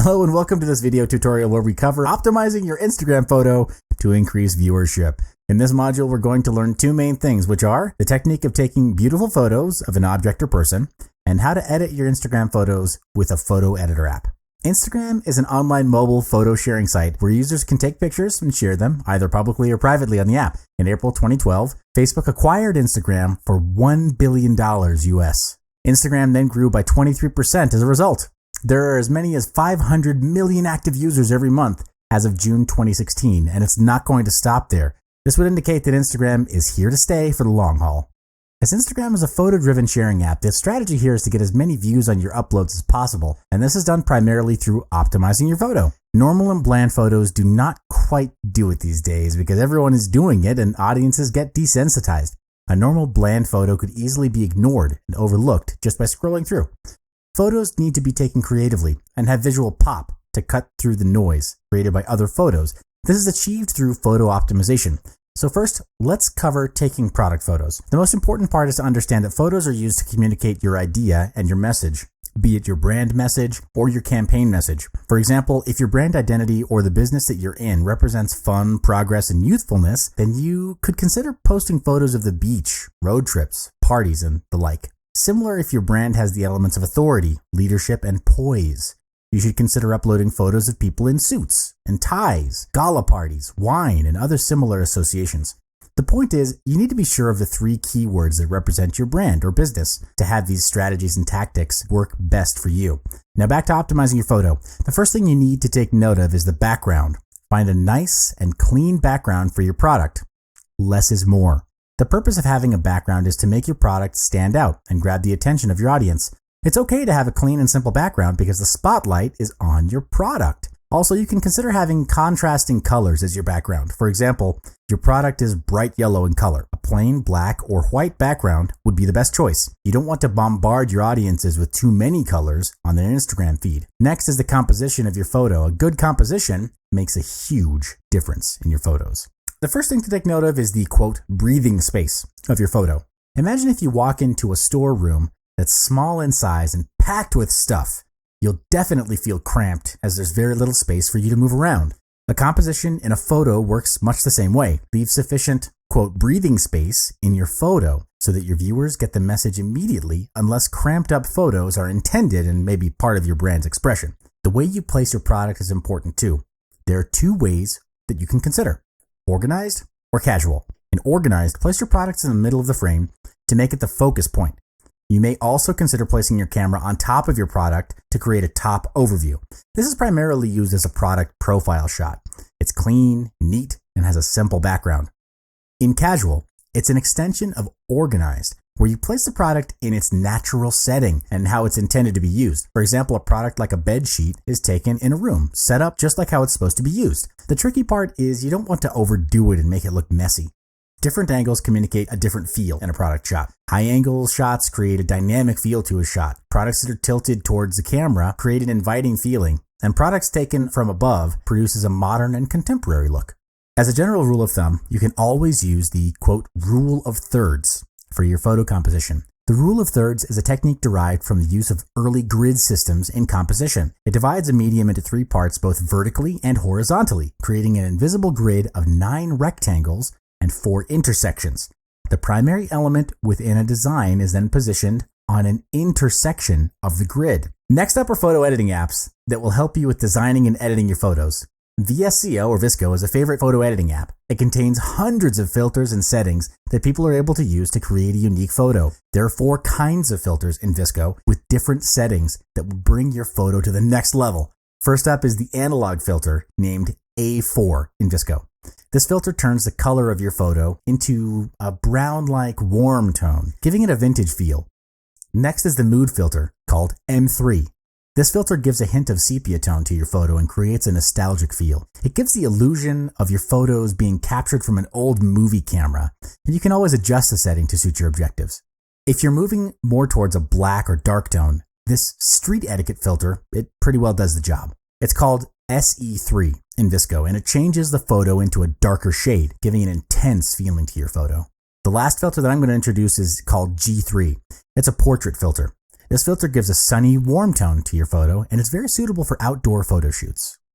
Hello and welcome to this video tutorial where we cover optimizing your Instagram photo to increase viewership. In this module, we're going to learn two main things, which are the technique of taking beautiful photos of an object or person and how to edit your Instagram photos with a photo editor app. Instagram is an online mobile photo sharing site where users can take pictures and share them either publicly or privately on the app. In April 2012, Facebook acquired Instagram for $1 billion US. Instagram then grew by 23% as a result. There are as many as 500 million active users every month as of June 2016, and it's not going to stop there. This would indicate that Instagram is here to stay for the long haul. As Instagram is a photo-driven sharing app, the strategy here is to get as many views on your uploads as possible, and this is done primarily through optimizing your photo. Normal and bland photos do not quite do it these days because everyone is doing it and audiences get desensitized. A normal bland photo could easily be ignored and overlooked just by scrolling through. Photos need to be taken creatively and have visual pop to cut through the noise created by other photos. This is achieved through photo optimization. So first, let's cover taking product photos. The most important part is to understand that photos are used to communicate your idea and your message, be it your brand message or your campaign message. For example, if your brand identity or the business that you're in represents fun, progress, and youthfulness, then you could consider posting photos of the beach, road trips, parties, and the like. Similar if your brand has the elements of authority, leadership, and poise. You should consider uploading photos of people in suits and ties, gala parties, wine, and other similar associations. The point is, you need to be sure of the three keywords that represent your brand or business to have these strategies and tactics work best for you. Now back to optimizing your photo. The first thing you need to take note of is the background. Find a nice and clean background for your product. Less is more. The purpose of having a background is to make your product stand out and grab the attention of your audience. It's okay to have a clean and simple background because the spotlight is on your product. Also, you can consider having contrasting colors as your background. For example, your product is bright yellow in color. A plain black or white background would be the best choice. You don't want to bombard your audiences with too many colors on their Instagram feed. Next is the composition of your photo. A good composition makes a huge difference in your photos. The first thing to take note of is the, quote, breathing space of your photo. Imagine if you walk into a storeroom that's small in size and packed with stuff. You'll definitely feel cramped as there's very little space for you to move around. A composition in a photo works much the same way. Leave sufficient, quote, breathing space in your photo so that your viewers get the message immediately unless cramped up photos are intended and may be part of your brand's expression. The way you place your product is important too. There are two ways that you can consider. Organized or casual. In organized, place your products in the middle of the frame to make it the focus point. You may also consider placing your camera on top of your product to create a top overview. This is primarily used as a product profile shot. It's clean, neat, and has a simple background. In casual, it's an extension of organized, where you place the product in its natural setting and how it's intended to be used. For example, a product like a bed sheet is taken in a room, set up just like how it's supposed to be used. The tricky part is you don't want to overdo it and make it look messy. Different angles communicate a different feel in a product shot. High angle shots create a dynamic feel to a shot. Products that are tilted towards the camera create an inviting feeling, and products taken from above produces a modern and contemporary look. As a general rule of thumb, you can always use the, quote, rule of thirds for your photo composition. The rule of thirds is a technique derived from the use of early grid systems in composition. It divides a medium into three parts both vertically and horizontally, creating an invisible grid of 9 rectangles and 4 intersections. The primary element within a design is then positioned on an intersection of the grid. Next up are photo editing apps that will help you with designing and editing your photos. VSCO or Visco is a favorite photo editing app. It contains hundreds of filters and settings that people are able to use to create a unique photo. There are 4 kinds of filters in Visco with different settings that will bring your photo to the next level. First up is the analog filter named A4 in Visco. This filter turns the color of your photo into a brown-like warm tone, giving it a vintage feel. Next is the mood filter called M3. This filter gives a hint of sepia tone to your photo and creates a nostalgic feel. It gives the illusion of your photos being captured from an old movie camera, and you can always adjust the setting to suit your objectives. If you're moving more towards a black or dark tone, this street etiquette filter, it pretty well does the job. It's called SE3 in Visco, and it changes the photo into a darker shade, giving an intense feeling to your photo. The last filter that I'm going to introduce is called G3. It's a portrait filter. This filter gives a sunny, warm tone to your photo, and it's very suitable for outdoor photo shoots.